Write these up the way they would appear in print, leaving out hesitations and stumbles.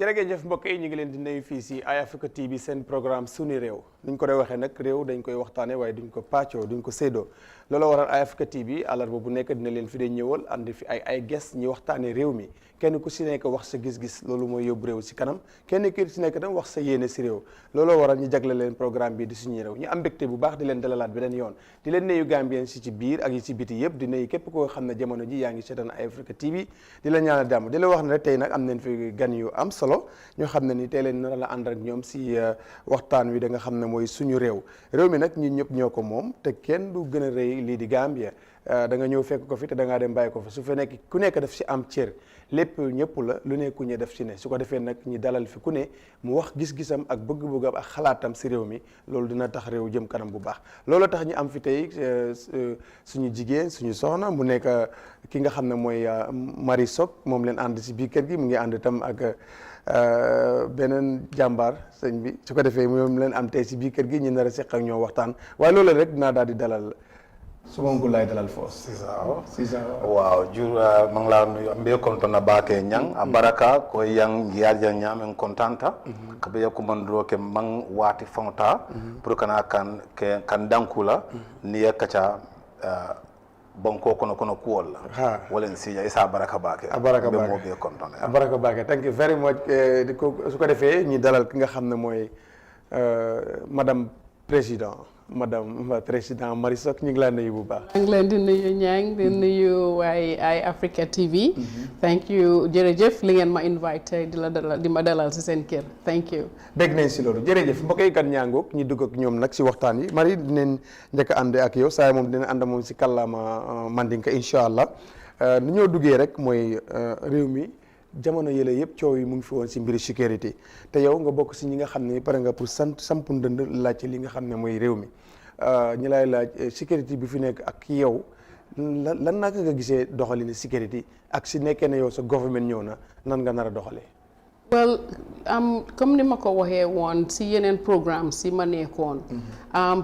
jërëjëf mbokk yi ñu ngi leen di nuyu fii si Eye Africa TV seen programme sunu réew ni ñu ko doon waxee nag réew dañ koy waxtaane waaye duñ ko pàccoo duñ ko séddoo loolu waral Eye Africa TV àllarba bu nekk dina leen fi dee ñëwal andi fi ay guest ñi waxtaane réew mi kenn ku si nekk wax sa gis-gis loolu mooy yóbbu réew si kanam kenn ku si nekk tam wax sa yéene si réew looloo waral ñu jagle leen programme bi di suñu réew ñu am mbégte bu baax di leen dalalaat beneen yoon di leen nuyu Gambien si ci biir ak yi ci biti yëpp di nuyu képp koo xam ne jamono ji yaa ngi seetaan Eye Africa TV di la ñaanal jàmm di la wax ne rek tey nag am nañ fi gan yu am solo ñoo xam ne ni tey leen nar la ànd ak ñoom si waxtaan wi da nga xam ne mooy suñu réew mi nag ñun ñëpp ñoo ko moom te kenn du gën a rëy lii di Gambia da nga ñëw fekk ko fi te da ngaa dem bàyyi ko fa su fe nekk ku nekk def si am cër lépp ñëpp la lu ne ku ne def si ne su ko defee nag ñi dalal fi ku ne mu wax gis-gisam ak bëgg-bëggam ak xalaatam si réew mi loolu dina tax réew jëm kanam bu baax loolu tax ñu am fi tey suñu jigéen suñu soxna mu nekk ki nga xam ne mooy Marie Sock moom leen ànd si biir kër gi mu ngi ànd itam ak beneen jàmbaar sëñ bi su ko defee moom leen am tey si biir kër gi ñu nar a seq ak ñoo waxtaan waaye loolu rek dinaa daal di dalal suma ngulaay dalal foos waaw jur mang la mbe konto na bake nyang a baraka ko yang yarja nyamen kontanta ka be yakumandro ke mang wati fonta pour kana kan dankula ni yakacha bonko kono kuwol wala sija isa baraka bake be mo be konto na baraka bake thank you very much su ko defee ñi dalal ki nga xam ne mooy madame président Marie Sock ñu ngi laa nuyu bu baax. maa ngi leen di nuyu Ñang di nuyu waaye Eye Africa TV. thank you jërëjëf li ngeen ma invité di ma dalal si seen kër thank you. dégg nañ si loolu jërëjëf mbokk yi kat ñaangoog ñi dugg ak ñoom nag si waxtaan yi Marie dinañ njëkk a ànd ak yow saa moom dina ànd moom si kàllaama mandinka incha allah nu ñoo duggee rek mooy réew mi. jamono yële yëpp coow yi mu ngi fi woon si mbiri sécurité te yow nga bokk si ñi nga xam ne pare nga pour sampu ndënd laaj li nga xam ne mooy réew mi ñi lay laaj sécurité bi fi nekk ak yow lan naka nga gisee doxalin sécurité ak si nekkee ne yow sa government ñëw na nan nga nar a doxalee. well comme ni ma ko waxee woon si yeneen programme si ma nekkoon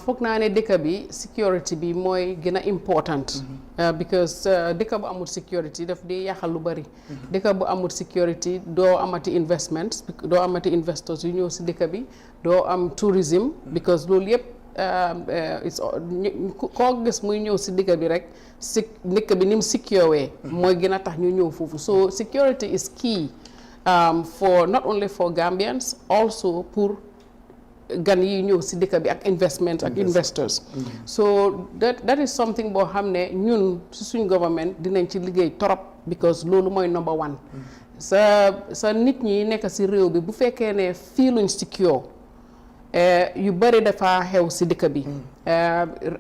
foog naa ne dëkk bi security bi mooy gën a important because dëkk bu amul security daf di yàqal lu bari dëkk bu amul security doo amati investment doo amati investors yu ñëw si dëkk bi doo am tourism because loolu yëpp koo gis muy ñëw si dëkk bi rek si dëkk bi ni mu securewee mooy gën a tax ñu ñëw foofu so security is key for not only for Gambians also pour gan yi ñëw si dëkk bi ak investment ak investors so that is something boo xam ne ñun si suñ government dinañ ci liggéey torop because loolu mooy number one sa nit ñi nekk si réew bi bu fekkee ne fii luñ secure yu bëri dafa xew si dëkk bi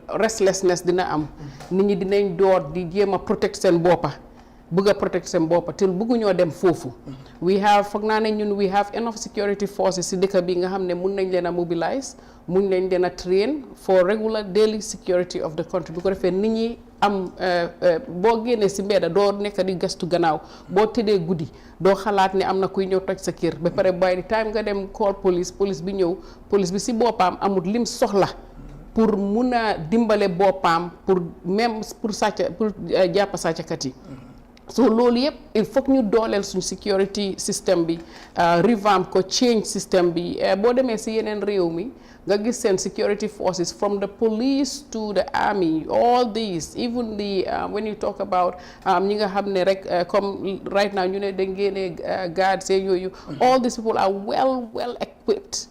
restlessness dina am nit ñi dinañ door di jéem a protect seen boppa bëgg a protect seen boppa te bëgguñoo dem foofu foog naa ne ñun we have enough security forces si dëkk bi nga xam ne mun nañ leen a mobilize mun nañ leen a train for regular daily security of the country bu ko defee nit ñi am boo génnee si mbedda doo nekk di gestu gannaaw boo tëddee guddi doo xalaat ne am na kuy ñëw toj sa kër ba pare by the time nga dem call police bi ñëw police bi si boppam amul lim soxla pour mun a dimbale boppam pour même pour jàpp sàcckat yi so loolu yëpp il faut ñu dooleel suñ security system bi revamp ko change system bi boo demee si yeneen réew mi nga gis seen security forces from the police to the army all these even the when you talk about ñi nga xam ne rek comme right now ñu ne dañ génnee guards yooyu all these people are well equipped.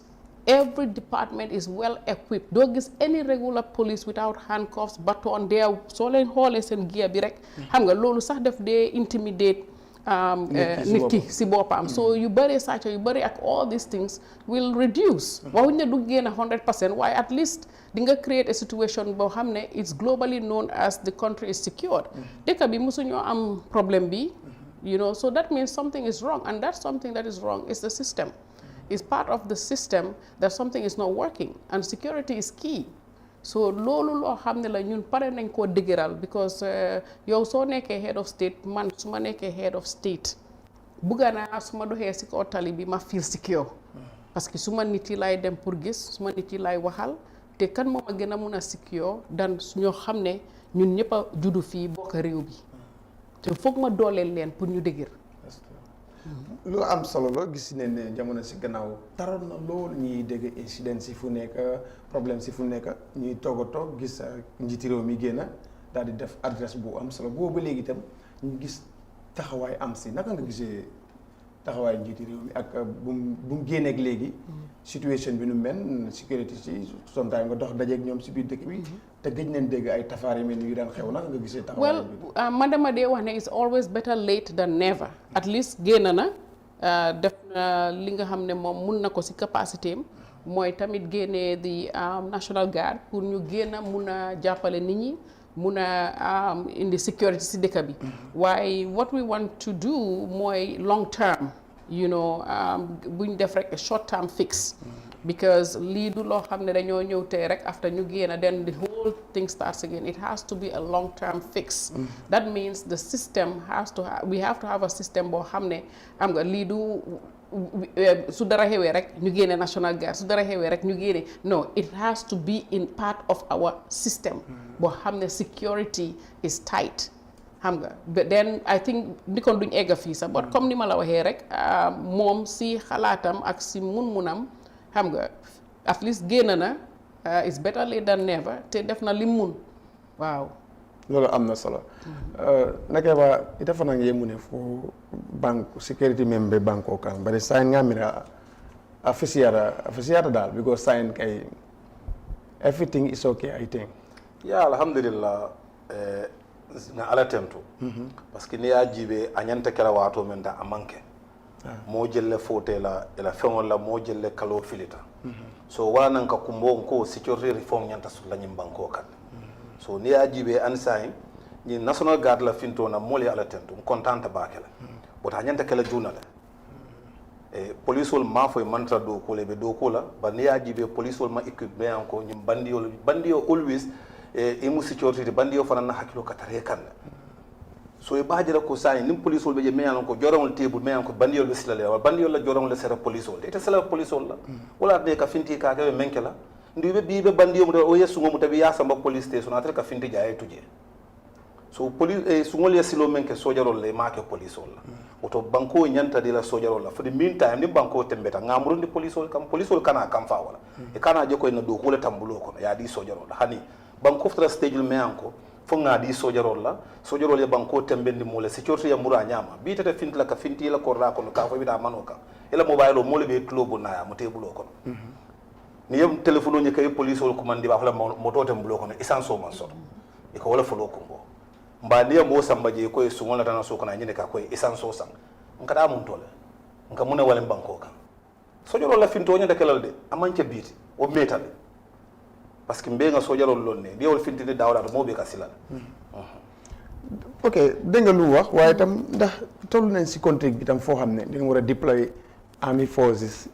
Every department is well equipped. Doo gis any regular police without handcuffs, baton there. Soo leen xoolee seen gear bi rek. xam nga loolu sax def dee intimidate nit ki si boppam. So yu bëri sàcc yu bëri ak all these things will reduce. waxuñ ne du génn 100% waaye at least di nga create a situation boo xam ne it's globally known as the country is secured. dëkk bi mosuñoo am problème bi. So that means something is wrong, and that's something that is wrong is the system. It's part of the system that something is not working, and security is key. So loolu loo xam ne la ñun pare nañ koo dëgëral because yow soo nekkee head of state man su ma nekkee head of state bugga naa su ma doxee si kaw tali bi ma feel secure parce que su ma nit yi laay dem pour gis su ma nit yi laay waxal te kan moo ma gën a mun a secure dan ñoo xam ne ñun ñëpp a juddu fii bokk réew bi te foog ma dooleel leen pour ñu dëgër lu am solo la gis nañ ne jamono si gannaaw taroon na lool ñuy dégg incident si fu nekk problème si fu nekk ñuy toog a toog gis njiiti réew mi génn daal di def adresse bu am solo boobu ba léegi itam ñu gis taxawaay am si naka nga gisee taxawaay njiiti réew mi ak bu mu génneeg léegi situation bi nu mel sécurité si sometimes nga dox dajeeg ñoom si biir dëkk bi te gëj nañ dégg ay tafaar yu mel ni yu daan xew naka nga gisee taxawaay bi. man dama dee wax ne it's always better late than never at least génn na def na li nga xam ne moom mun na ko si capacité am mooy tamit génnee di National Guard pour ñu génn mun a jàppale nit ñi mun a indi sécurité si dëkk bi waaye what we want to do mooy long term you know buñ def rek a short term fix because lii du loo xam ne dañoo ñëw tey rek after ñu génn then the whole thing starts again. It has to be a long term fix. That means the system has to we have to have a system boo xam ne am nga lii du su dara xewee rek ñu génne National Guard su dara xewee rek ñu génne no it has to be in part of our system boo xam ne security is tight xam nga but then I think ndi kon duñ egga fii sax but comme ni ma la waxee rek moom si xalaatam ak si mun-munam xam nga at least génn na it's better late than never te def na lim mun waaw loolu am na solo nake ba ita fana yemune fo bank security member banko kan bari sign ngamira afisiyata dal because sign kay everything is okay I think ya alhamdulillah na ala tentu parce que ni ya jibe anyanta kala wato men da amanke mo jelle fote la ila fengol la mo jelle kalo filita so wala nan ka kumbo ko security reform nyanta su la nyim banko kan so ni ya jibe ansay ni National Guard la finto na moli ala tentu contente bakela bota nyanta kala junala police wol ma foy mantra do ko lebe do ko la ba ni ya jibe police wol ma equip be anko nyim bandiyo always imu security bandiyo fana na hakilo katare kan so e baajira ko sani nim police wol be je meyan ko jorawol table meyan ko bandiyo be silale wala bandiyo la jorawol sera police wol ite sala police wol la wala de ka finti ka ga menkela ndibe bibe bandiyo mu o yesu ngomu tabi ya samba police station atre ka finti jaay tuje so police sungol ya silo menke sojarol le make police wol la oto banko nyanta de la sojarol la for the meantime ni banko tembeta ngamurundi police wol kana kam fa wala e kana je ko na do ko le tambulo ko ya di sojarol hani banko ftra stage me anko fo ngadi sojarol ya banko tembendi mole security ya mura nyama bi tata fintla ka finti la ko ra ko ka fo bida manoka ela mobile mole be club na ya motebulo ko ni yem telephone ni kay police wol commandi ba fala moto tembulo ko essence man so e ko wala folo ko mbo mba ni mo samba je ko su wala tan so ko na nyine ka ko essence so sang ngada mun tole nka mun wala banko kan sojarol la finto nya de kelal de amanche biti o metal parce que mbenga sojarol lonne diewol fintini dawla mo be ka silal ok dégg nga lu wax waaye tam ndax tollu nañ si contexte bi tam foo xam ne dina war a deploy army forces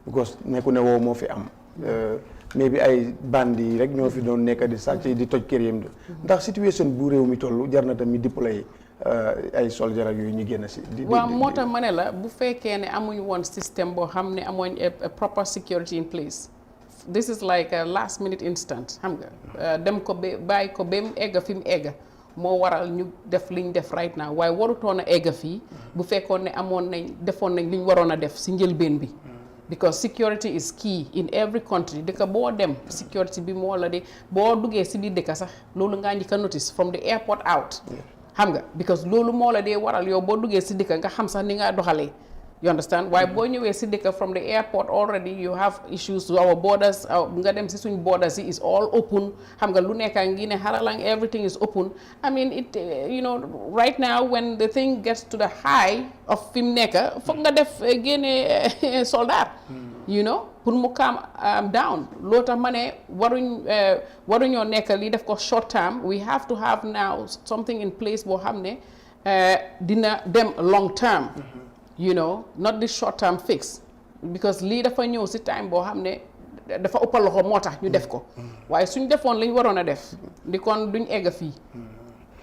because nekku ne woo moo fi am mais bi ay bandi rek ñoo fi doon nekk di sàcc di toj kër yam ndax situation bu réew mi toll jar na tamit deploy ay soldier ak yooyu ñu génn si waaw moo tax ma ne la bu fekkee ne amuñ woon système boo xam ne amuñ a proper security in place this is like a last minute instant xam nga dem ko ba bàyyi ko ba mu egga fi mu egga moo waral ñu def liñ def right now waaye warutoon a egga fii bu fekkoon ne defoon nañ liñ waroon a def si njëlbeen bi because security is key in every country dëkk boo dem security bi moo la de boo duggee si biir dëkk sax loolu ngaa njëkk a notice from the airport out xam nga because loolu moo la dee waral yow boo duggee si dëkk nga xam sax ni nga doxalee you understand waaye boo ñëwee si dëkk from the airport already you have issues our borders nga dem si suñ borders yi is all open xam nga lu nekka ngi ne haralang everything is open I mean it you know right now when the thing gets to the high of fi mu nekka foog nga def génne soldat you know pour mu calm down loo tax ma ne waruñoo nekk li def ko short term we have to have now something in place boo xam ne dina dem long term you know not this short term fix because lii dafa ñëw si time boo xam ne dafa ëppal loxo moo tax ñu def ko waaye suñ defoon liñ waroon a def ndi kon duñ egg fii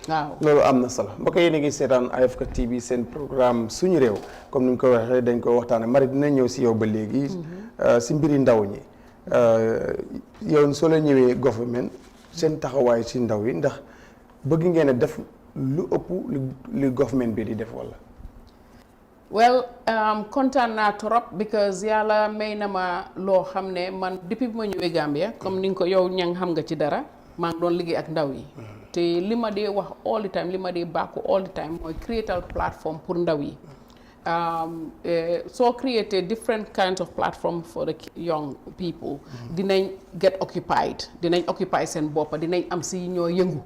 waaw loolu am na solo mbokk yéen a ngi seetaan AFK TV seen programme suñu réew comme ni ñu ko waxee dañ ko waxtaane Marie dina ñëw si yow ba léegi si mbiri ndaw ñi yow soo la ñëwee government seen taxawaay si ndaw yi ndax bëgg ngeen a def lu ëpp li government bi di def wala well kontaan naa trop because yàlla may na ma loo xam ne man depuis bi ma ñëwee Gambia comme ni nga ko yow ñang xam nga ci dara maa ngi doon liggéey ak ndaw yi te li ma dee wax all the time li ma dee bàkku all the time mooy create a platform pour ndaw yi so create different kinds of platform for the young people dinañ get occupied dinañ occupy seen boppa dinañ am si ñoo yëngu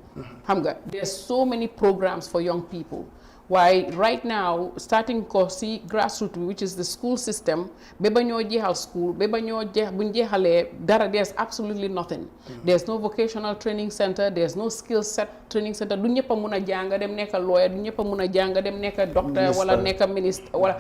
xam nga there's so many programs for young people waaye right now starting ko si grassroots which is the school system ba ba ñoo jeexal school ba ba ñoo buñ jeexalee dara there's absolutely nothing there's no vocational training center there's no skill set training center du ñëpp a mun a jàng dem nekk lawyer du ñëpp a mun a jàng dem nekk doctor wala nekk ministre wala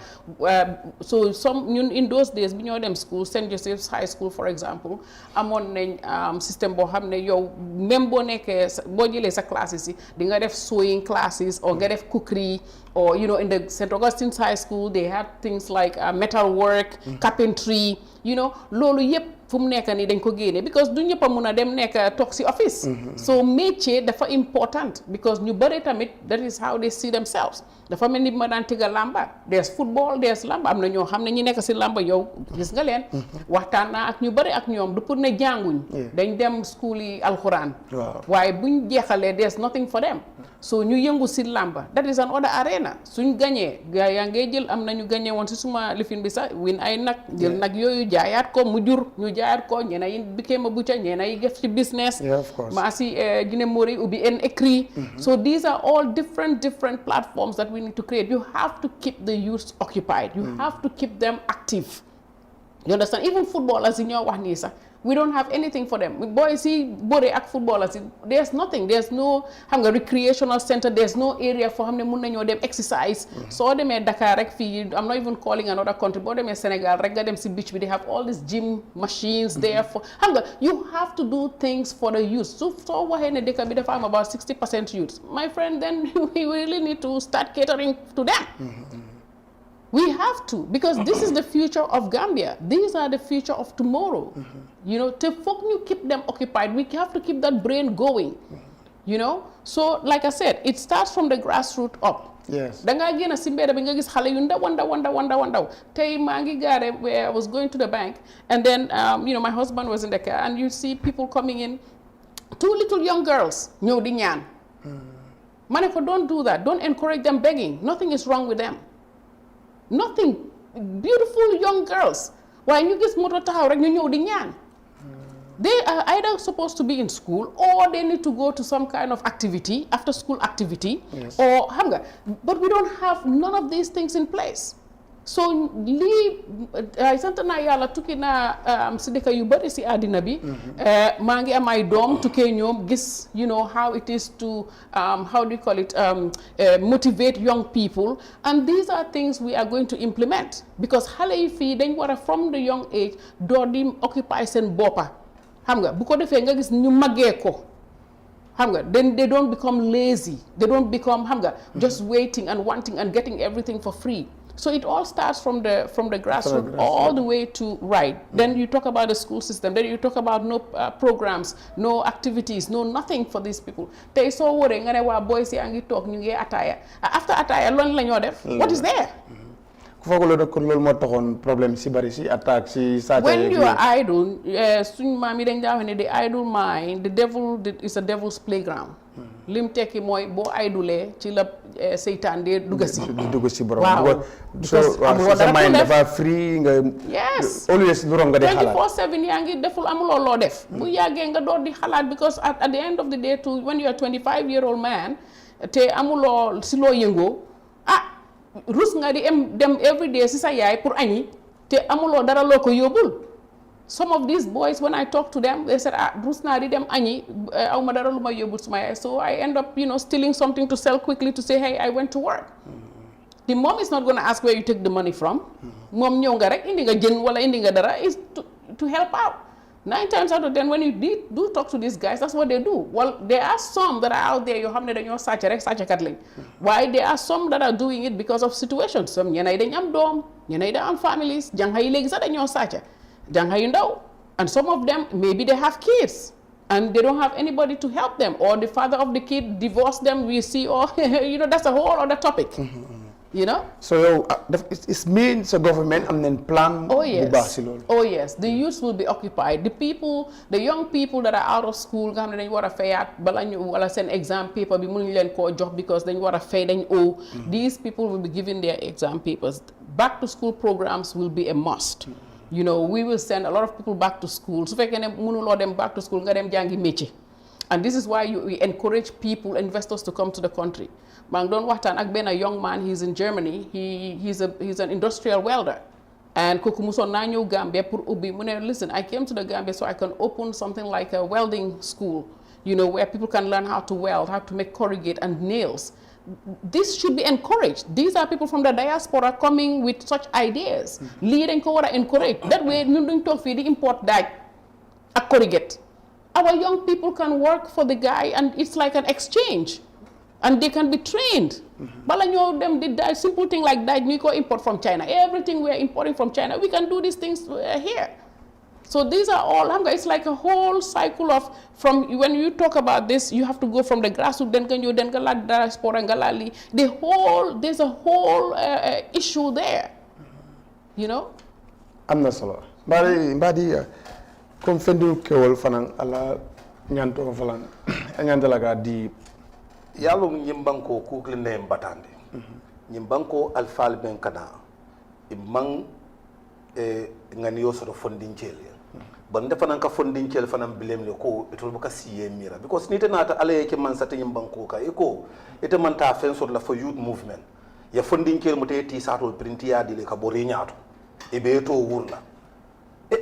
so some ñun in those days bi ñoo dem school St. Joseph's High School for example amoon nañ système boo xam ne yow même boo nekkee boo jëlee sa classes yi di nga def sewing classes or nga def cookery or you know in the St. Augustine's High School they had things like metal work carpentry you know loolu yëpp fu mu nekk nii dañ ko génne because du ñëpp a mun a dem nekk toog si office so métier dafa important because ñu bëri tamit that is how they see themselves dafa mel ni ma daan tëgga lamba there's football there's lamba am na ñoo xam ne ñi nekk si lamba yow gis nga leen waxtaan naa ak ñu bëri ak ñoom du pour ne jànguñ dañ dem school yi alxuraan waaye buñ jeexalee there's nothing for them so ñu yëngu si lamba that is an other arena suñ gañee gaa yaa ngay jël am na ñu gañee woon si suma lifin bi sax win ay nag jël nag yooyu jaayaat ko mu jur ñu jaayaat ko ñeena yi became a butcher ñeena yi def ci business maa si Guinée Mori ubbi en écrit so these are all different platforms that we need to create you have to keep the youth occupied you have to keep them active you understand even footballers yi ñoo wax nii sax we don't have anything for them boys yi bëre ak footballers yi there's nothing there's no xam nga recreational center there's no area foo xam ne mun nañoo dem exercise soo demee Dakar rek fii I'm not even calling another country boo demee Sénégal rek nga dem si beach bi they have all these gym machines there for xam nga you have to do things for the youth so soo waxee ne dëkk bi dafa am about 60% youth my friend then we really need to start catering to them we have to because this is the future of Gambia these are the future of tomorrow you know to you keep them occupied we have to keep that brain going you know so like I said it starts from the grassroots up yes da ngaa génn si mbedd bi nga gis xale yu ndaw tey maa ngi gaare where I was going to the bank and then you know my husband was in the car and you see people coming in 2 little young girls ñëw di ñaan ma ne ko don't do that don't encourage them begging nothing is wrong with them nothing beautiful young girls waaye ñu gis moto taxaw rek ñu ñëw di ñaan they are either supposed to be in school or they need to go to some kind of activity after school activity or xam nga but we don't have none of these things in place so lii sant naa yàlla tukki naa si dëkk yu bëri si àddina bi maa ngi am ay doom tukkee ñoom gis you know how it is to how do you call it motivate young people and these are things we are going to implement because xale yi fii dañ war a from the young age door di occupy seen boppa xam nga bu ko defee nga gis ñu màggee ko xam nga then they don't become lazy they don't become xam nga just waiting and wanting and getting everything for free so it all starts from the grassroots all the way to right then you talk about the school system then you talk about no programs no activities no nothing for these people tey soo wëree nga ne waa boys yaa ngi toog ñu ngi ataaya after ataaya loolu la ñoo def what is there ku fooguloo nag kon loolu moo taxoon problème si bari si attaque si saa when you are idle suñ maam yi dañ daa wax ne the idle mind the devil is a devil's playground lim tekki mooy boo aydulee ci la seytaan dee dugg si borom waaw sa mind dafa free nga yes always lu nga di xalaat 24/7 yaa ngi deful amuloo loo def bu yàggee nga door di xalaat because at the end of the day too when you are 25-year-old man te amuloo si loo yëngoo rus nga di dem every day si sa yaay pour añi te amuloo dara loo ko yóbbul some of these boys when I talk to them they said rus naa di dem añi aw ma dara lu ma yóbbul suma yaay so I end up you know stealing something to sell quickly to say hey I went to work the mom is not going to ask where you take the money from moom ñëw nga rek indi nga jën wala indi nga dara is to help out 9 times out of 10 when you do talk to these guys that's what they do well there are some that are out there yoo xam ne dañoo sàcc rek sàcckat lañ waaye there are some that are doing it because of situations some ñeneen dañ am doom ñeneen dañ am families jànxa yi léegi sax dañoo sàcc jànxa yu ndaw and some of them maybe they have kids and they don't have anybody to help them or the father of the kid divorced them we see or you know that's a whole other topic you know. So it means the government and then plan. Oh yes. Oh yes. The youths will be occupied. The young people that are out of school, nga xam ne dañ war a fayaat bala ñu wala seen exam paper bi mënuñ leen koo jox because dañ war a fay dañ owe. These people will be given their exam papers. Back to school programs will be a must. You know, we will send a lot of people back to school. So fekkee ne mënuloo dem back to school nga dem jàngi métier. And this is why we encourage people, investors to come to the country. maa ngi doon waxtaan ak benn young man, he's in Germany, he's an industrial welder. And kooku musoon naa ñëw Gambia pour ubbi mu ne listen, I came to the Gambia so I can open something like a welding school, you know, where people can learn how to weld, how to make corrugate and nails. This should be encouraged. These are people from the diaspora coming with such ideas. Lii dañ ko war a encourage. That way ñun duñ toog fii di import daaj ak corrugate. Our young people can work for the guy and it's like an exchange. And they can be trained. Bala ñoo dem di daaj simple thing like daaj ñu ko import from China. Everything we are importing from China, we can do these things here. So these are all, it's like a whole cycle of, from when you talk about this, you have to go from the grassroots, then ga la diaspora, there's a whole issue there, you know? Am na solo. Mbadi comme fendu kewol fanan ala nyanto falan nyantala ga di yalo nyimbanko kukle ne mbatande nyimbanko alfal ben kana imang ngani yo sort of funding chele ban defa nan ka funding chele fanan bilem le ko itol buka siye mira because nite nata ala yake man sata nyimbanko ka iko ite man ta fen sort la for youth movement ya funding chele mute ti satol print ya dile ka bori nyaato e be to wurla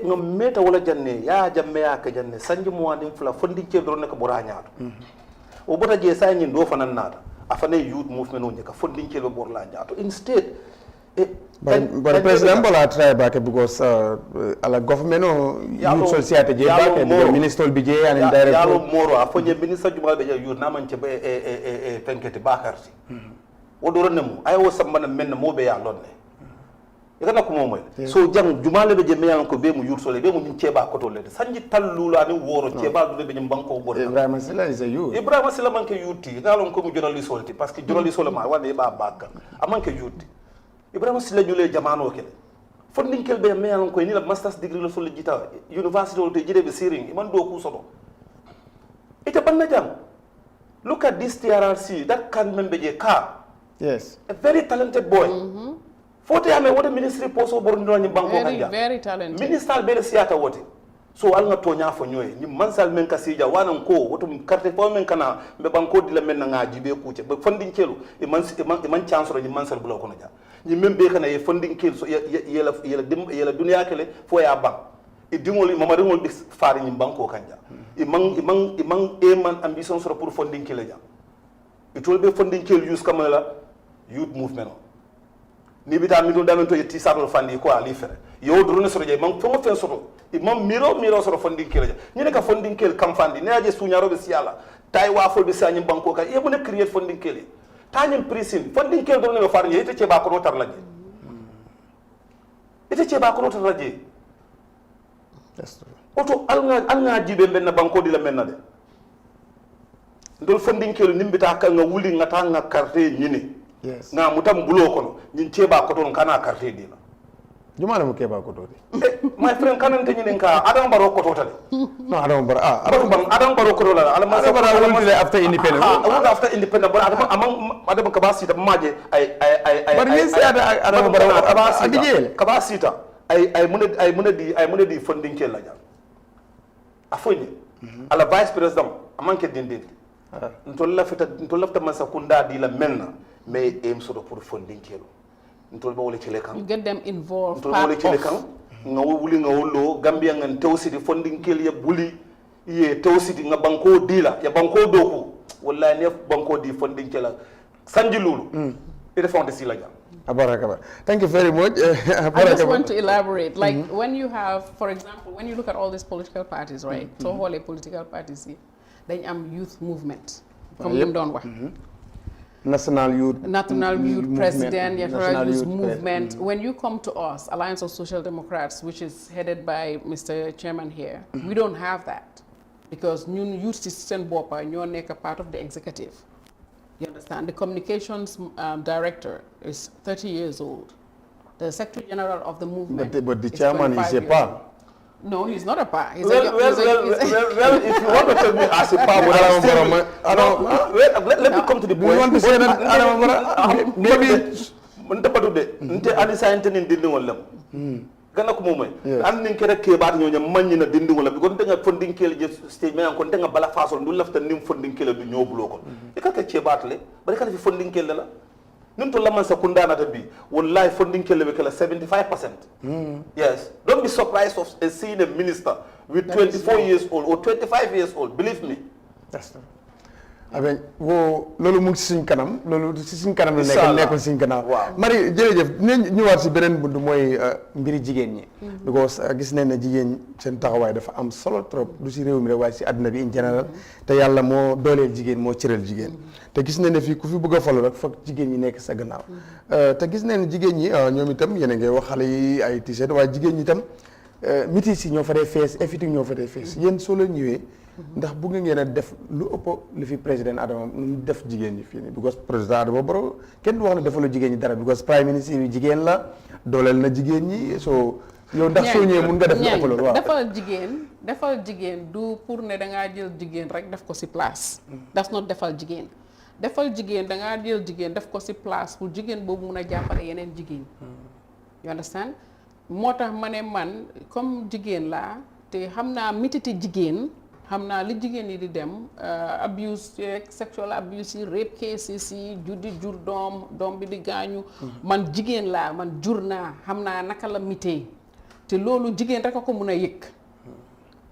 ngam meta wala janne ya jamme ya ka janne sanji mo wadin fula funding chele do ne ka bora nyaato o bota je sa nyin do fanan nata afane youth movement o nyaka funding chele borla nyaato instead but president bola try back because ala government o youth society je back and minister bi je and direct yalo moro afonye minister jumal be je youth naman ce be penketi bakarti o do ronemu ay wo sambana men mo be ya lonne yakana ko momoy so jang jumale be je meyan ko be mu youth sole be mu nyin ba ko to le sanji tallula ni woro ceba do be nyim banko bo Ibrahima Silla is a youth Ibrahima Silla manke youth ngalon ko mu journalist solti parce que journalist sole ma wande ba bakka amanke youth Ibrahima Silla ñule jamano kele funding kel be meyan ko ni la master's degree la sole jita university wolte jide be siring man do ku soto ite banna jam look at this TRRC that can member je ka yes a very talented boy Fote ame wote ministry poso borndo ni banko kanja. Very talented. Minister bele siata wote. So alga tonya fo nyoy ni mansal men kasija wanan ko woto carte fo men kana be banko dila men nga jibe kuce be funding kelu e man chance ro ni mansal bulo kono ja. Ni membe kana e funding kelu so yela dunya kele fo ya bank. E dingol mamari ngol bis faari ni banko kanja. Man ambition so pour funding kele ja. E tolbe funding kelu use kamala youth movement. Ni bita mi do damento yetti satol fandi ko ali fere yo drone soro je man fo fen soro imam miro soro funding kele ni ne ka funding kele kam fandi ne aje sunyaro be siala tay wa fo be sañi banko ka e bu ne create funding kele tañim prisin funding kele do ne farni yete ce ba ko tar laje ite ce ba ko tar laje oto alga jibe benna banko di la menna de ndol funding kele nimbita ka nga wuli ngata nga carte ñini yes na mutam bulo kono nyin ceba ko ton kana carte dina jumala mo keba ko todi my friend kanante nyin ka adam baro ko totale no adam baro ko la ala ma after independence after independence but adam kabasi da maje ay but yes adam baro kabasi ta ay mune di funding ke la jam afoni ala vice president amanke dindin ntol lafta man sakunda di la menna mais aim sort of pour funding kelo ntol ba wala cele kan you get them involved ntol wala cele kan nga wuli nga wollo gambia ngan tewsidi funding kel ya buli ye tewsidi nga banko dila ya banko doku wallahi ne banko di funding kela sanji lulu ite fonde sila jam abaraka thank you very much I just want to elaborate like when you have for example when you look at all these political parties right so all the political parties dañ am youth movement comme lim doon wax National Youth President, National Youth Movement. When you come to us, Alliance of Social Democrats, which is headed by Mr. Chairman here, we don't have that because new youth system bopa and you're a part of the executive. You understand? The communications director is 30 years old. The secretary general of the movement. But the chairman is a pa. No, he's not a pa. He's Well, if you want to tell me as a pa, let me come to the point. You want to say that maybe nte ali science ni dindi wala gana ko momoy an nin kere ke baat ñoo ñam na dindi wala bi ko nga funding kele je stage mais ko nga bala façon du lafta nim funding kele du ñoo bulo ko e ka ke baat le bari ka fi funding kele la nun to laman sa kundana ta bi wallahi funding kele be kala 75%. Yes, don't be surprised of seeing a minister with 24 years old or 25 years old, believe me. That's true. Avec wo loolu mu ngi si suñ kanam loolu si suñ kanam la nekkul suñ kanam. Marie jërëjëf dinañ ñëwaat si beneen bunt mooy mbiri jigéen ñi. because gis nañ ne jigéen seen taxawaay dafa am solo trop du si réew mi rek waaye si àdduna bi in général te yàlla moo dooleel jigéen moo cëral jigéen te gis nañ ne fii ku fi bëgg a falu rek foog jigéen ñi nekk sa gannaaw te gis nañ ne jigéen ñi ñoom itam yéen a ngi wax xale yi ay t-shirt waaye jigéen ñi itam mitis yi ñoo fa dee fees effectif ñoo fa dee fees yéen soo leen ñëwee ndax bëgg ngeen a def lu ëpp li fi président Adama nu def jigéen ñi fii nii because président Adama Barrow kenn du wax ne defalu jigéen ñi dara because prime ministre yi jigéen la dooleel na jigéen ñi soo yow ndax soo ñëwee mun nga def lu ëpp loolu waaw defal jigéen du pour ne da ngaa jël jigéen rek def ko si place that's not defal jigéen da ngaa jël jigéen def ko si place pour jigéen boobu mun a jàppale yeneen jigéen you understand moo tax ma ne man comme jigéen laa te xam naa mititi jigéen xam naa li jigéen yi di dem abuse sexual abuse yi rape cases yi jur doom bi di gaañu man jigéen laa man jur naa xam naa naka la mitee te loolu jigéen rek a ko mun a yëg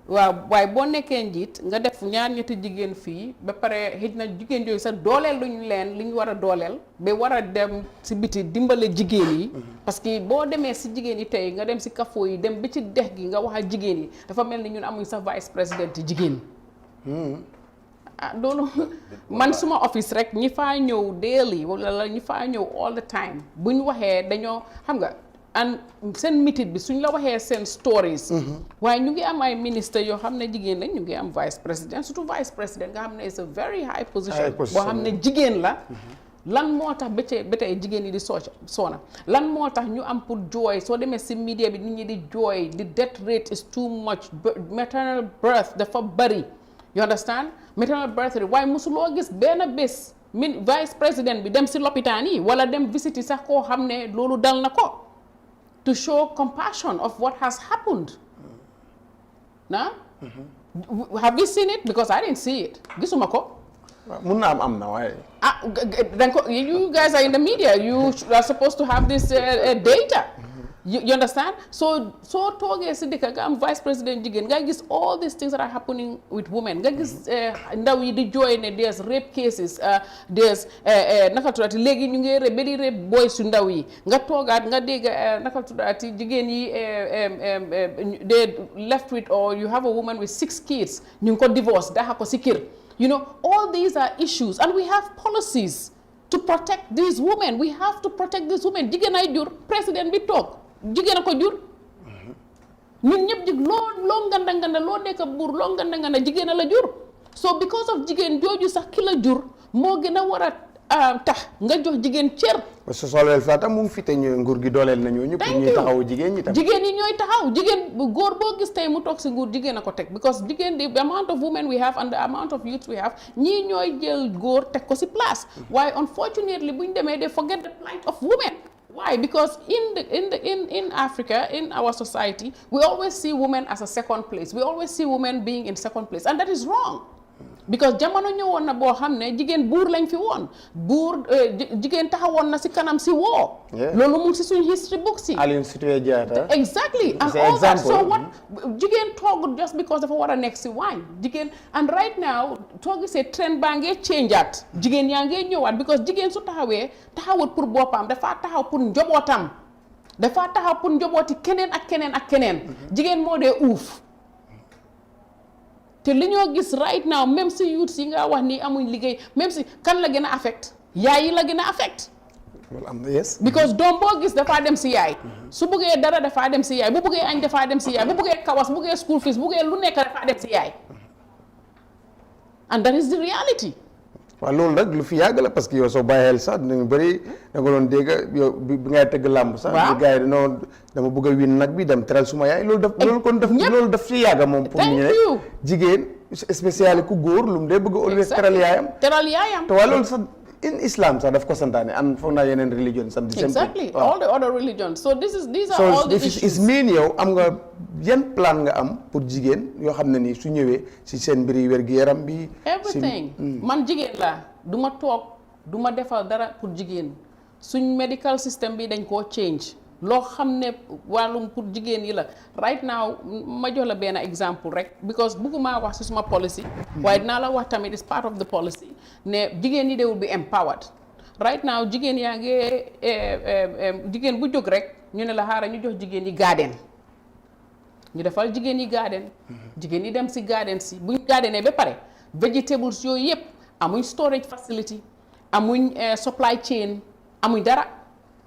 waaw waaye boo nekkee njiit nga def ñaar ñetti jigéen fii ba pare xëj na jigéen yooyu sax dooleel luñu leen li ñu war a dooleel ba war a dem si biti dimbale jigéen yi parce que boo demee si jigéen yi tey nga dem si kafoo yi dem ba ci dex gi nga wax ak jigéen yi dafa mel ni ñun amuñ sax vice président jigéen loolu man suma office rek ñi faa ñëw daily wala ñi faa ñëw all the time bu ñu waxee dañoo xam nga and seen mitit bi suñ la waxee seen stories waaye ñu ngi am ay ministre yoo xam ne jigéen lañ ñu ngi am vice président surtout vice président nga xam ne it's a very high position boo xam ne jigéen la lan moo tax ba tey jigéen yi di soona lan moo tax ñu am pour jooy soo demee si media bi nit ñi di jooy the death rate is too much maternal birth dafa bari you understand maternal birth rate waaye mosuloo gis benn bés vice président bi dem si lopitaan yi wala dem visite sax koo xam ne loolu dal na ko to show compassion of what has happened. Now, have you seen it? Because I didn't see it. Gisuma ko. You guys are in the media. You are supposed to have this data. You understand? So toge sidika gam vice president jigen nga gis all these things that are happening with women. Nga gis ndaw yi di joy ne there's rape cases, there's naka tudati legi ñu ngi bedi rape boys su ndaw yi. Nga togaat nga dégg naka tudati jigen yi they left with or you have a woman with 6 kids ñu ko divorce daha ko si kër. You know, all these are issues and we have policies to protect these women. We have to protect these women. Jigen ay jur president bi tok jigéen a ko jur ñun ñëpp jig loo nganda loo nekk buur loo nganda jigéen a la jur so because of jigéen jooju sax ki la jur moo gën a war a tax nga jox jigéen cër so solel fata mu ngi fi te nguur gi dooleel na ñooñu pour ñuy taxaw jigéen ñi tam jigéen yi ñooy taxaw jigéen góor boo gis tey mu toog si nguur jigéen a ko teg because jigéen the amount of women we have and the amount of youths we have ñii ñooy jël góor teg ko si place waaye unfortunately buñ demee they forget the plight of women. Why? Because in Africa, in our society, we always see women as a second place. We always see women being in second place, and that is wrong. Because jamono ñëwoon na boo xam ne jigéen buur lañ fi woon buur jigéen taxawoon na si kanam si woo. loolu mu si suñ history book si. Aline Sitoé Diatta. Exactly and all that so what jigéen toogul just because dafa war a nekk si waañ jigéen and right now soo gisee trend baa ngee change at jigéen yaa ngee ñëwaat because jigéen su taxawee taxawut pour boppam dafa taxaw pour njobootam dafa taxaw pour njobooti keneen ak keneen ak keneen jigéen moo dee uuf. te li ñoo gis right now même si youths yi nga wax ni amuñ liggéey même si kan la gën a affect yaay yi la gën a affect yes because doom boo gis dafaa dem si yaay su buggee dara dafaa dem si yaay bu buggee añ dafaa dem si yaay bu buggee kawas bu buggee school fees bu buggee lu nekk dafaa dem si yaay and that is the reality waaw loolu nag lu fi yàgg la parce que yow soo bàyyi xel sax dinañu bëri da nga doon dégg yow bi ngay tëgg làmb sax. waaw gars yi dama bëgg a win nag bi dem teral suma yaay loolu daf ci yàgga moom. pour ñu ne jigéen spécial ku góor lu mu dee bëgg a always teral yaayam. te waa loolu sax in Islam sax daf ko santaane am foog naa yeneen religion sax. exactly all the other religions so these are all the issues. is mean yow am nga yan plan nga am pour jigéen yoo xam ne nii su ñëwee si seen mbiri wér-gu-yaram bi. everything man jigéen laa du ma toog du ma defal dara pour jigéen suñ medical system bi dañ koo change loo xam ne wàllum pour jigéen yi la right now ma jox la benn exemple rek because bëgguma wax ci suma policy waaye dinaa la wax tamit is part of the policy ne jigéen yi they will be empowered right now jigéen yaa ngi jigéen bu jóg rek ñu ne la xaaral ñu jox jigéen yi garden ñu defal jigéen yi garden jigéen yi dem ci garden si buñ gardenee ba pare vegetables yooyu yëpp amuñ storage facility amuñ supply chain amuñ dara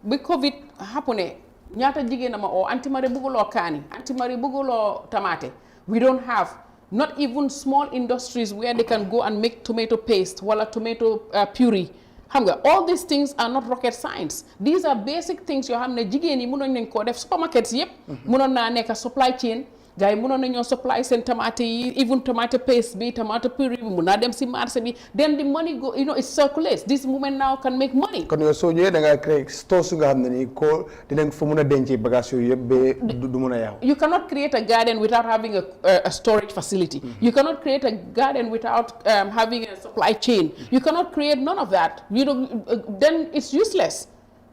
bi Covid happune ñaata jigéen ma o antimari bugguloo kaani antimari bugguloo tamate we don't have not even small industries where they can go and make tomato paste wala tomato puree xam nga all these things are not rocket science these are basic things yoo xam ne jigéen yi mënoon nañ koo def supermarkets yëpp mënoon naa nekk supply chain gars yi mënoon nañoo supply seen tomate yi even tomato paste bi tomato puree bi mun naa dem si marché bi then the money go it circulates these women now can make money. kon yow soo ñëwee da ngaa créer store su nga xam ne nii ko dinañ fa mun a denc bagage yooyu yëpp ba du mun a yàqu. You cannot create a garden without having a storage facility. You cannot create a garden without having a supply chain. You cannot create none of that. Then it's useless.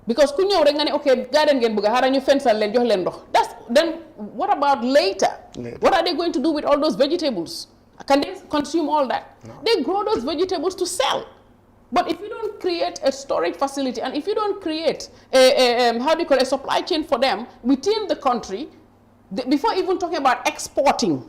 Because ku ñëw rek nga ne okay garden ngeen bëgg a xaaral ñu fensal leen jox leen ndox then what about later? What are they going to do with all those vegetables? Can they consume all that? No. They grow those vegetables to sell. But if you don't create a storage facility and if you don't create a supply chain for them within the country, before even talking about exporting,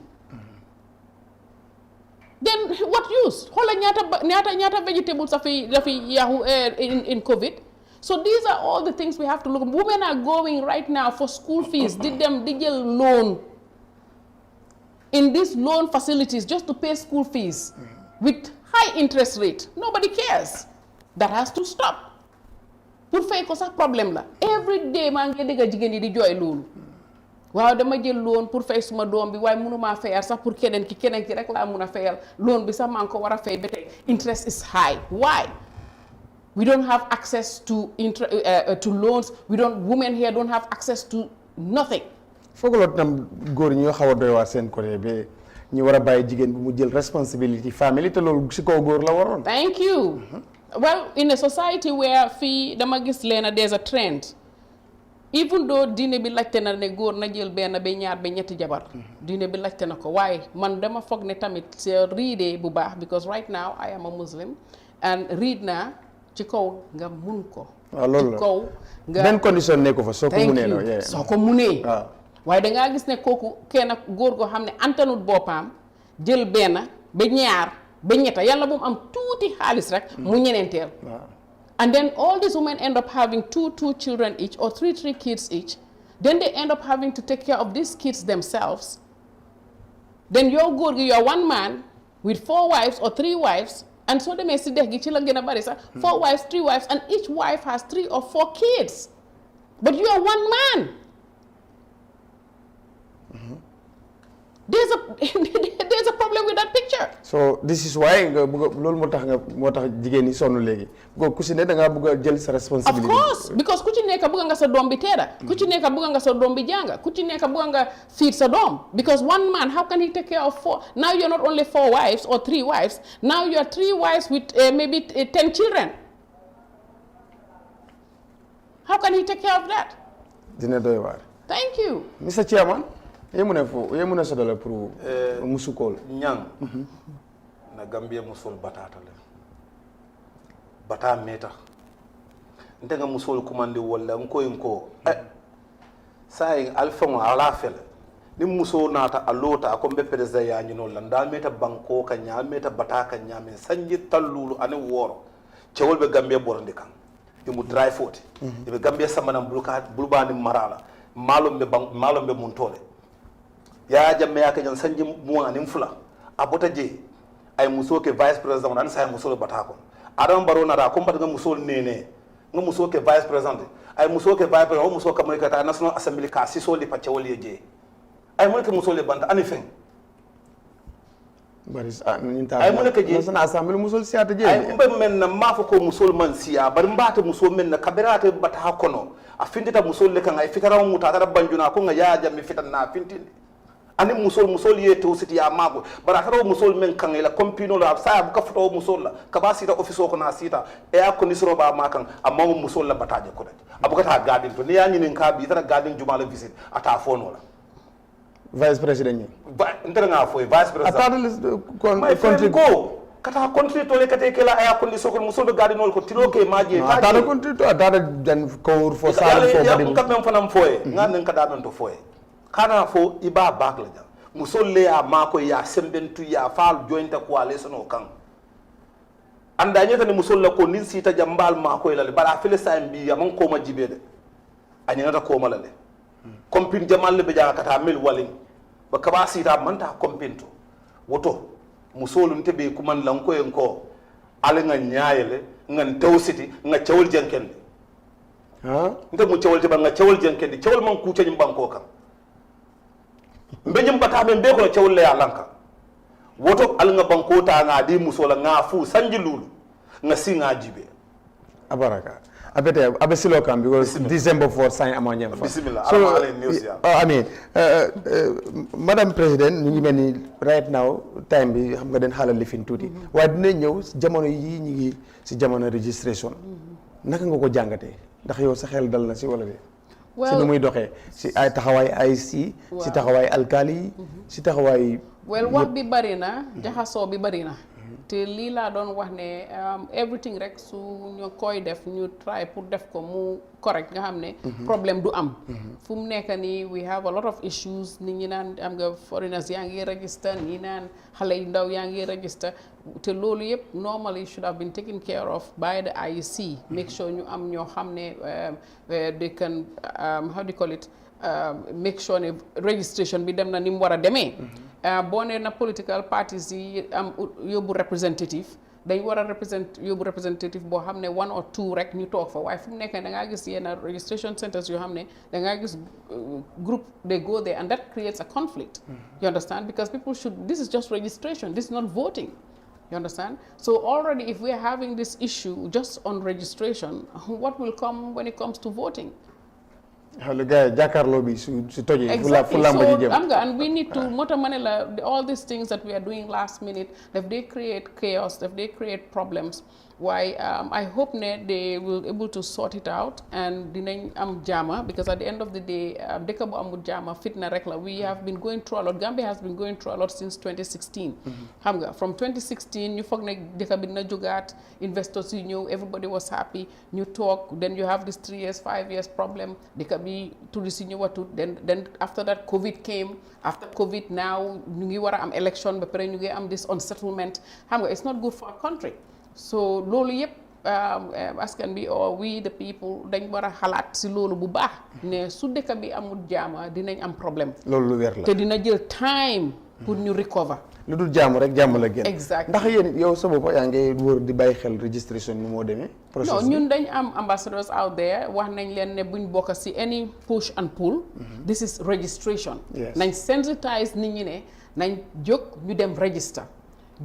then what use? Nyata vegetables in COVID. So these are all the things we have to look at. Women are going right now for school fees, did loan in these loan facilities just to pay school fees with high interest rate. Nobody cares. That has to stop. Pour fay ko sax problème la. Every day maa ngi dégg jigéen yi di jooy loolu. Waaw dama jël loan pour fay suma doom bi waaye mënuma fayal sax pour keneen ki rek laa mun a fayal loan bi sax maa ngi ko war a fay ba tey interest is high. Why? We don't have access to loans. Women here don't have access to nothing. Foogaloon tam góor ñi xaw a doy waar seen côté ba ñu war a bàyyi jigéen bi mu jël responsibility family te loolu si kaw góor la waroon. Thank you. Well, in a society where fii dama gis leena there's a trend. Even though diine bi laajte na ne góor na jël benn ba ñaar ba ñetti jabar. Diine bi laajte na ko waaye man dama foog ne tamit c'est riidee bu baax because right now I am a Muslim and read naa ci kaw nga mun ko. waaw loolu la ci kaw nga benn condition nekku fa soo ko munee noonu. soo ko munee. waaw waaye da ngaa gis ne kooku kenn góor goo xam ne antanut boppam jël benn ba ñaar ba ñetta yàlla bu mu am tuuti xaalis rek. mu ñeneenteel. And then all these women end up having two children each or three kids each. Then they end up having to take care of these kids themselves. Then you're good, you're one man with 4 wives or 3 wives. And so they may see that 4 wives, 3 wives, and each wife has 3 or 4 kids. But you are one man. There's a problem with that picture. So this is why loolu moo tax jigéen ñi sonn léegi ku si ne da ngaa bëgg a jël sa responsibility. Of course, because ku ci nekk bëgg nga sa doom bi teeda. Ku ci nekk bëgg nga sa doom bi jànga. Ku ci nekk bëgg nga feed sa doom. Because one man, how can he take care of 4? Now you're not only 4 wives or 3 wives. Now you're 3 wives with maybe 10 children. How can he take care of that? Dina doy waar. Thank you. Mr. Chairman. Yemuna sodala pour musukol ñang na Gambia musol batata le bata meta ndenga musol kumande wala nko sai alfon ala fele ni muso nata alota ko be pereza ya nyino landa meta banko ka nya meta bata ka nya men sanji tallulu ane woro cewol be Gambia borande kan imu dry foot be Gambia samana bulbani marala malombe muntole ya jamme ya kan sanji muwa nim fula abota je ay muso ke vice president nan sai muso bata ko Adam Barrow nara ko mbata nga musol nene nga muso ke vice president ay muso ke vice president muso ka moy ka national assembly ka si soli pa cewol yeje ay mo ke muso le banta ani fen baris ninta ay mo ke je national assembly musol siata je ay mbe men na mafo ko musol man siya bar mbata muso men na kabirate bata hakono a findita musol le kan ay fitara mu ta banjuna ko nga yaaja mi fitan na fintinde ani musol ye to siti ya mago bara taro musol men kan ila kompino la sa bu ka foto musol la ka ba sita office ko na sita e a condition ba ma kan amma musol la bataje ko daj abu ka ta gadin to ni ya nyinin ka bi tara gadin jumala visit ata fono la vice president ni ndere nga foy vice president ata country ko kata country to le kate kala aya condition ko musol be gadin ko tilo ke maje ata country to ata dan ko for sal for badi ko kam fanam foye ngan ka da men to foye kana fo iba bak la jam musolle ya mako ya sembentu ya fal jointa ko ale sono kan anda nyata ni musolla ko nin sita jambal mako ila bara fele sa mbi ya man ko ma jibede anyata ko mala le kompin jamal le be ja kata mel walin ba kaba sita manta kompinto woto musolun tebe kuman lan ko en ko ale nga nyaayele ngan tawsiti nga cewol jenkende ha nte mu cewol te ba nga cewol jenkende cewol man ku tanyim banko kan mbejum bata men be ko cewle ya lanka woto al nga banko ta nga di musola nga fu sanji lulu nga si nga jibe abaraka abete abesilo kam because December 4 sign amanyam fa bismillah so news ya I mean madam president ñu ngi melni right now time bi xam nga den halal lifin tuti waaye dina ñew jamono yi ñi ngi ci jamono registration naka nga ko jangate ndax yow sa xel dal na ci wala de si nu muy doxee si ay taxawaay ay si taxawaay alkali si taxawaay wax bi bari na jaxasoo bi bari na te lii laa doon wax ne everything rek su ñu koy def ñu try pour def ko mu correct nga xam ne problème du am fu mu nekk nii we have a lot of issues nit ñi naan am nga foreigners yaa ngi register ñi naan xale yu ndaw yaa ngi register te loolu yëpp normally should have been taken care of by the IEC make sure ñu am ñoo xam ne they can how do you call it make sure ne registration bi dem na ni mu war a demee boo nee na political parties yi am yóbbu representative dañ war a yóbbu representative boo xam ne 1 or 2 rek ñu toog fa waaye fu mu nekk da ngaa gis yenn registration centers yoo xam ne da ngaa gis group they go there and that creates a conflict you understand because people should this is just registration this is not voting you understand so already if we are having this issue just on registration what will come when it comes to voting jakarlo bi su toje exactly so and we need to mota manela all these things that we are doing last minute if they create chaos if they create problems why I hope they will able to sort it out and dinañ am jama because at the end of the day deka bu amul jama fitna rek la we have been going through a lot Gambia has been going through a lot since 2016 xam nga from 2016 ñu foog ne deka bi na jogaat investors yi ñëw everybody was happy ñu talk then you have this 3 years 5 years problem deka bi tourist yi ñëwatut then after that COVID came after COVID now ñu ngi war a am election ba pare ñu ngi am this unsettlement xam nga it's not good for a country so loolu yëpp askan bi or we the people dañ war a xalaat si loolu bu baax ne su dëkk bi amul jaama dinañ am problème loolu lu weer la te dina jël time pour ñu recover lu dul jaamu rek jaamu la génn exact ndax yéen yow sa bopp yaa ngi wër di bàyyi xel registration ni moo demee process non ñun dañ am ambassadors out there wax nañ leen ne buñ bokk si any push and pull this is registration nañ sensitize nit ñi ne nañ jóg ñu dem register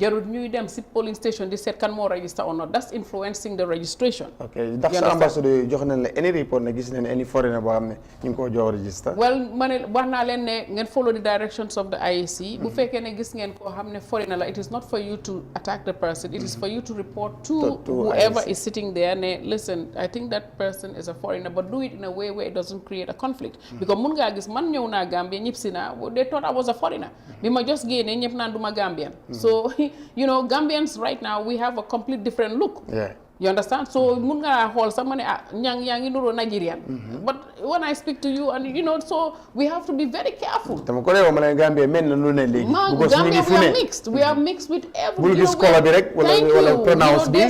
jarul ñuy dem si polling station di seet kan moo register or not that's influencing the registration. ok ndax sa ambassadeur yi jox nañ la any report ne gis nañ any foreigner boo xam ne ñu ngi ko jox register. well ma ne wax naa leen ne ngeen follow the directions of the IEC. bu fekkee ne gis ngeen koo xam ne foreigner la it is not for you to attack the person it is for you to report to whoever IEC is sitting there ne listen I think that person is a foreigner but do it in a way where it doesn't create a conflict. because mun ngaa gis man ñëw naa Gambia ñëpp si naa they thought I was a foreigner. bi ma just génnee ñëpp naan duma Gambian. so you know Gambians right now we have a complete different look. Yeah. You understand? So mun nga xool sax ma ne ñang yaa ngi nuroo Nigerian. But when I speak to you and you know, so we have to be very careful. dama ko reew ma ne Gambia mel na lu ne léegi. Gambia we are mixed. We are mixed with every. bul gis color bi rek wala pronounce bi.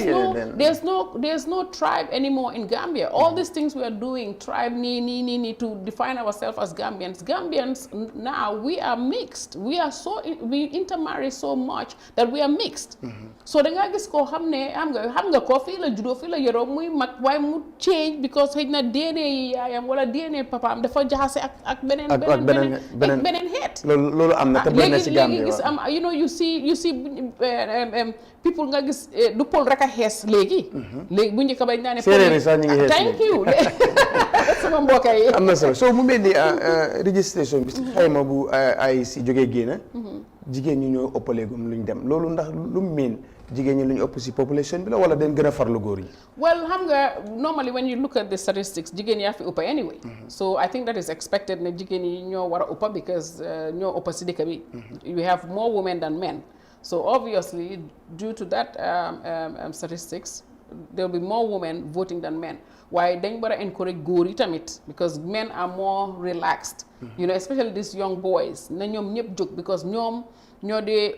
There's no tribe anymore in Gambia. All these things we are doing, tribe ni to define ourselves as Gambians. Gambians now we are mixed. We intermarry so much that we are mixed. So da nga gis ko xam nga ko fii la juddoo fii la yoroo muy mag waaye mu change because xëy na DNA yi yaayam wala DNA papaam dafa jaxase ak beneen xeet. loolu am na te bëri na ci Gambia léegi gis am you know you see people nga gis du pol rek a xees léegi. léegi bu njëkk ba ñu naan ne. séeréer sax ñu ngi xees thank you sama mbokk yi. am na solo so mu mel ni registration bi xayma bu ay si jógee génn. jigéen ñi ñoo ëppaleegum luñ dem loolu ndax lu mu miin jigéen ñi lu ñu ëpp si population bi la wala dañ gën a farlu góor yi. well xam nga normally when you look at the statistics jigéen yaa fi ëpp anyway. So I think that is expected ne jigéen yi ñoo war a ëpp because ñoo ëpp si dëkk bi. We have more women than men. So obviously due to that statistics there will be more women voting than men. Waaye dañ war a encourage góor yi tamit because men are more relaxed. You know, especially these young boys na ñoom ñëpp jóg because ñoom ñoo dee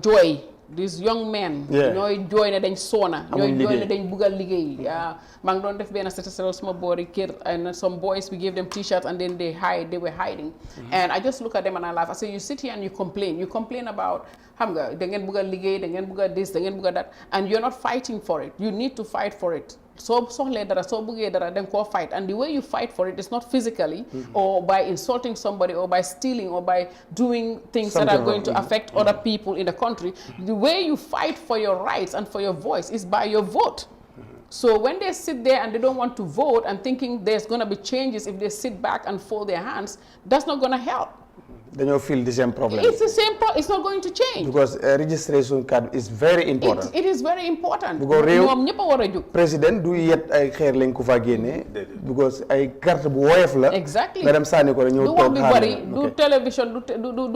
jooy these young men. ñooy jooy ne dañ soona. ñooy jooy ne dañ bugg a liggéey. maa ngi doon def benn statistique suma boori kër and some boys we gave them t-shirts and then they were hiding. And I just look at them and I laugh. I say you sit here and you complain about xam nga da ngeen bugg a liggéey da ngeen bugg a this da ngeen bugg a that and you're not fighting for it. You need to fight for it. soo soxlee dara soo buggee dara da nga koo fight and the way you fight for it is not physically or by insulting somebody or by stealing or by doing things that are going to affect other people in the country. The way you fight for your rights and for your voice is by your vote. So when they sit there and they don't want to vote and thinking there's going to be changes if they sit back and fold their hands, that's not going to help. Then you feel the same problem. It's the same problem. It's not going to change. Because a registration card is very important. It is very important. Because real president do yet ay xeer lañ ko fa génné because ay carte bu woyof la. Exactly. Nga dem sànni ko ñëw toog du télévision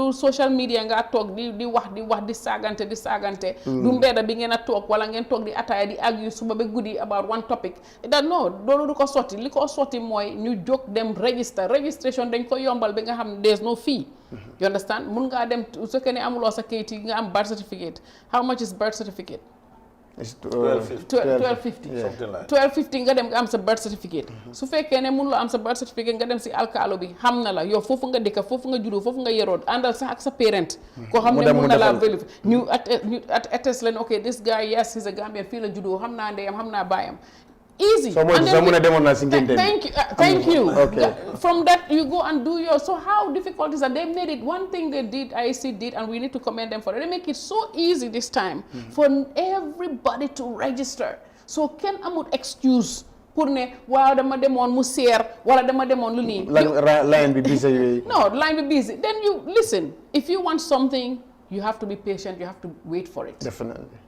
du social media nga toog di wax di sagante du mbéda bi ngeen a toog wala ngeen toog di ataaya di argue suba ba guddi about one topic. No, loolu du ko sotti li ko sotti mooy ñu jóg dem registration dañ ko yombal bi nga xam there's no fee. You understand? Mun nga dem su fekkee ne amuloo sa kayit yi nga am birth certificate. How much is birth certificate? It's 1250. Something like 1250 nga dem nga am sa birth certificate. Su fekkee ne mënuloo am sa birth certificate nga dem si alkaalo bi xam na la yow foofu nga dëkk foofu nga juddoo foofu nga yeroon àndal sax ak sa parent. Koo xam ne mun na la vérifier ñu attest leen okay this guy yes he's a Gambian fii la juddoo xam naa ndeyam xam naa baayam. Easy. So much thank you. Okay. From that you go and do yours. So how difficult is that? They made it. One thing they did, IEC did, and we need to commend them for it. They make it so easy this time for everybody to register. So can amut excuse pour ne waaw dama demoon mu seer wala dama demoon lu nii. Line be busy. No, line be busy. Then you listen. If you want something, you have to be patient. You have to wait for it. Definitely.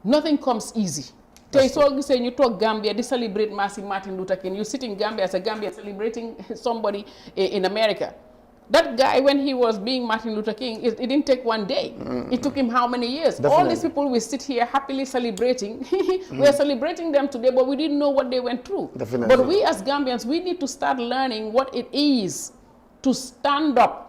Nothing comes easy. Tey soo gisee ñu toog Gambia di celebrate Martin Luther King you sit in Gambia as a Gambian celebrating somebody in America. That guy when he was being Martin Luther King it didn't take one day. It took him how many years? Definitely. All these people we sit here happily celebrating. We are celebrating them today but we didn't know what they went through. Definitely. But we as Gambians we need to start learning what it is to stand up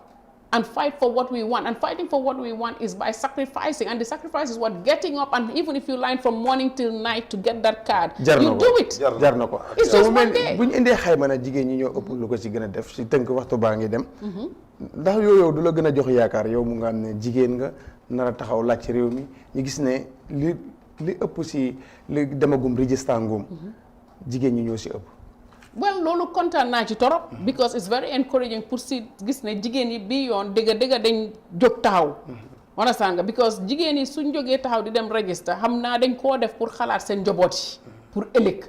and fight for what we want. And fighting for what we want is by sacrificing. And the sacrifice is what? Getting up and even if you line from morning till night to get that card, you do it. jar na ko. It's just one day. bu ñu indee xayma na jigéen ñi ñoo ëpp lu ko ci gën a def si tënk waxtu baa ngi dem. ndax yow du la gën a jox yaakaar yow mu nga am ne jigéen nga nar a taxaw laaj ci réew mi ñu gis ne li ëpp si li demagum register ngum jigéen ñi ñoo si ëpp. Well loolu kontaan naa ci torop because it's very encouraging pour si gis ne jigéen yi bii yoon dëgga dañ jóg taxaw understand nga because jigéen yi suñ jógee taxaw di dem register xam naa dañ koo def pour xalaat seen njaboot yi pour ëllëg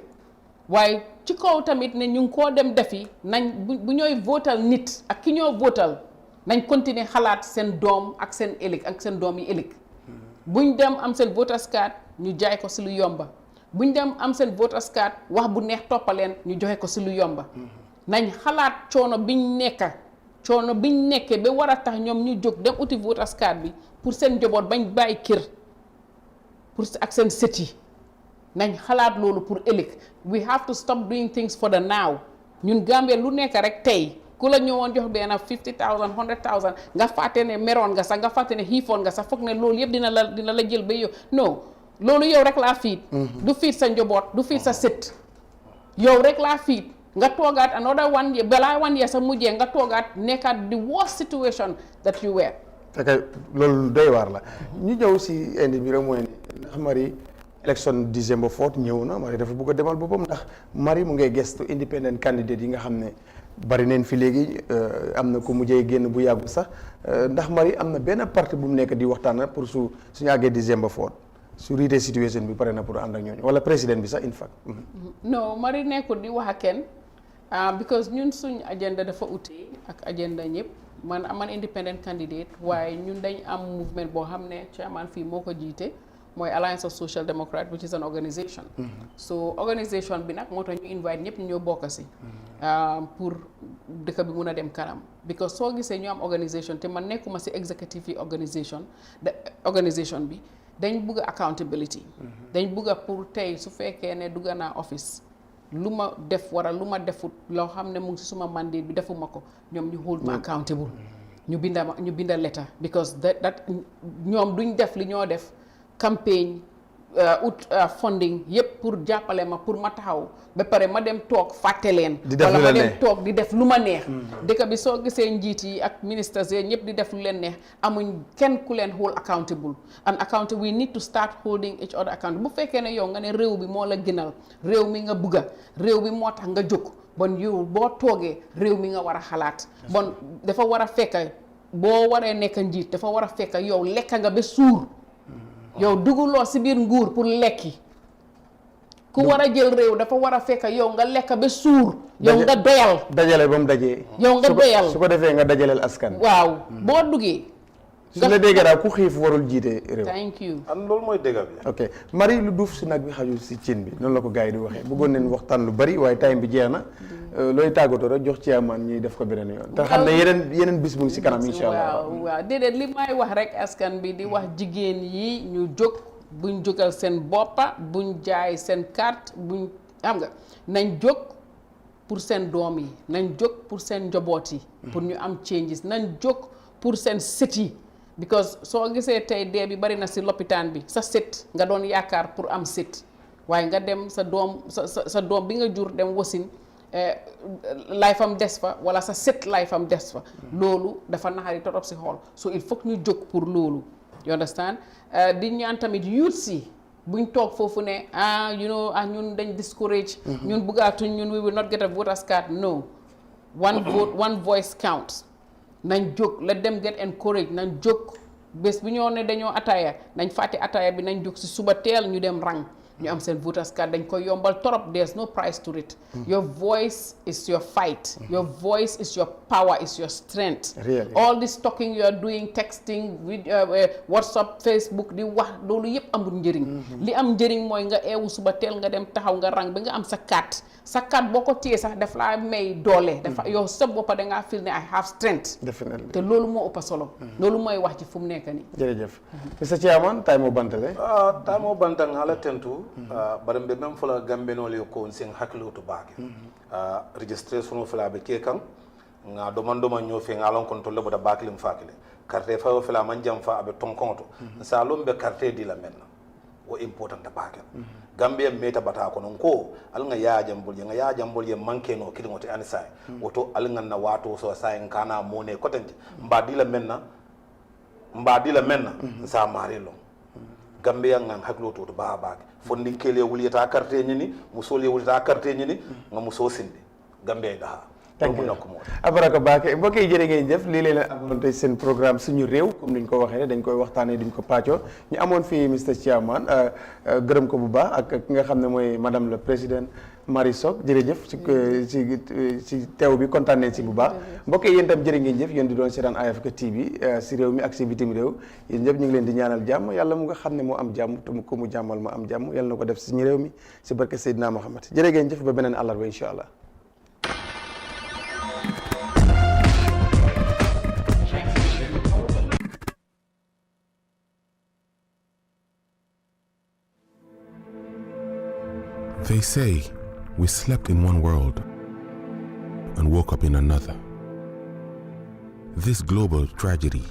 waaye ci kaw tamit ne ñu ngi koo dem defi nañ bu ñooy votal nit ak ki ñoo votal nañ continuer xalaat seen doom ak seen ëllëg ak seen doom yi ëllëg buñ dem am seen voters card ñu jaay ko si lu yomba buñ dem am seen voters card wax bu neex toppaleen ñu joxe ko si lu yomba nañ xalaat coono biñ nekkee ba war a tax ñoom ñu jóg dem uti voters card bi pour seen njaboot bañ bàyyi kër pour ak seen sët yi nañ xalaat loolu pour ëllëg we have to stop doing things for the now ñun Gambia lu nekk rek tey ku la ñëwoon jox benn 50,000 100,000 nga fàtte ne meroon nga sax nga fàtte ne xiifoon nga sax foog ne loolu yëpp dina la jël ba yow non loolu yow rek laa fiit du fiit sa njaboot du fiit sa sët yow rek laa fiit nga toogaat another 1 year balaa 1 year sa mujjee nga toogaat nekkaat the worst situation that you were. fekk loolu doy waar la ñu ñëw si indi bi rek mooy ndax Marie élection December 4 ñëw na Marie dafa bëgg a demal boppam ndax Marie mu ngay gestu independent candidate yi nga xam ne bari neen fi léegi am na ko mujjee génn bu yàggu sax ndax Marie am na benn parti bu mu nekk di waxtaan pour suñu àggee December 4 su riitee situation bi pare na pour ànd ak ñooñu wala président bi sax in fact. non Marie nekkul di wax ak kenn because ñun suñ agenda dafa utee ak agenda ñëpp man independent candidate waaye ñun dañ am movement boo xam ne chairman fii moo ko jiite mooy Alliance of Social Democrat which is an organisation. so organisation bi nag moo tax ñu invite ñëpp ñu ñoo bokk si. pour dëkk bi mun a dem kanam because soo gisee ñu am organisation te man nekkuma si executive yi organisation bi. dañ bugg accountability dañ bugg pour tey su fekkee ne dugg naa office lu ma def wara lu ma defut loo xam ne mu ngi si suma mandate bi defuma ko ñoom ñu hold ma accountable ñu binda letter because that ñoom duñ def li ñoo def campagne funding yëpp pour jàppale ma pour ma taxaw ba pare ma dem toog fàtte leen wala ma dem toog di def lu ma neex dëkk bi soo gisee njiit yi ak ministres yi ñëpp di def lu leen neex amuñ kenn ku leen hold accountable and accountable we need to start holding each other accountable bu fekkee ne yow nga ne réew bi moo la gënal réew mi nga bugga réew bi moo tax nga jóg bon yow boo toogee réew mi nga war a xalaat bon dafa war a fekk boo waree nekk njiit dafa war a fekk yow lekk nga ba suur yow duguloo si biir nguur pour lekki ku war a jël réew dafa war a fekk yow nga lekk ba suur yow nga doyal dajale ba mu dajee yow nga doyal su ko defee nga dajaleel askan waaw boo duggee su la déggee daal ku xiif warul jiite réew. thank you am loolu mooy dégg bi. ok Marie lu duuf si nag bi xajul si cin bi noonu la ko gars yi di waxee bëggoon nañ waxtaan lu bari waaye time bi jeex na looy tàggatoo rek jox ci amaan ñuy def ko beneen yoon. te xam ne yeneen bis mu ngi si kanam incha allah. waaw déedéet li may wax rek askan bi di wax jigéen yi ñu jóg buñ jógal seen boppa buñ jaay seen carte buñ xam nga nañ jóg pour seen doom yi nañ jóg pour seen njaboot yi. pour ñu am changes nañ jóg pour seen sët yi. because soo gisee tey dee bi bari na si lopitaan bi sa sët nga doon yaakaar pour am sët waaye nga dem sa doom bi nga jur dem wasin life am des fa wala sa sët life am des fa loolu dafa naxari torop si xool so il faut que ñu jóg pour loolu you understand di ñaan tamit youth si buñ toog foofu ne ñun dañ discourage ñun buggaatuñ ñun we will not get a voter's card no one vote one voice counts nañ jóg let them get encouraged nañ jóg bés bu ñoo ne dañoo ataaya nañ fàtte ataaya bi nañ jóg si suba teel ñu dem rang ñu am seen voters card dañ koy yombal torop there's no price to it your voice is your fight your voice is your power is your strength really? All this talking you are doing texting WhatsApp Facebook di wax loolu yëpp amul njëriñ li am njëriñ mooy nga eewu suba teel nga dem taxaw nga rang ba nga am sa carte boo ko téye sax daf laa may doole dafa yow sa boppa dangaa feel ne I have strength definitely te loolu moo ëpp solo loolu mooy wax ci fu mu nekk nii jërëjëf Mr Chairman time o bantale time o bantan hala tentu baram be même fula gambenole ko sen hakilo to baake registration fula be ke kan nga domando man ñofe ngalon kon to lebo da bakilim fakile carte fa fula man jam fa abe ton konto sa lombe carte di la menna wo important ta baake Gambia meta bata ko non ko al nga yaajambol ye manke no kili ngote anisay woto al nga na wato so sa en kana mone kotenti mbadi la menna sa marilo Gambia ngan haklo to baba fondin kele wuliyata carte ñini musol ye wulita carte ñini nga muso sindi Gambia da abaraka baake mbokk yi jërë ngeen jëf lii leen amoon tey seen programme suñu réew comme niñ ko waxee dañ koy waxtaanee duñ ko pàccoo ñu amoon fii Mr Chairman gërëm ko bu baax ak ki nga xam ne mooy madame le président Marie Sock jërëjëf ci teew bi kontaan nañ si bu baax mbokk yi yéen tam jërë ngeen jëf yéen di doon seetaan Eye Africa TV si réew mi ak si bitim réew yéen ñëpp ñu ngi leen di ñaanal jàmm yàlla mu nga xam ne moo am jàmm te mu ko mu jàmmal ma am jàmm yàlla na ko def si ñu réew mi si barke Seydina Muhammad jërë ngeen jëf ba beneen àllarba incha allah. They say we slept in one world and woke up in another. This global tragedy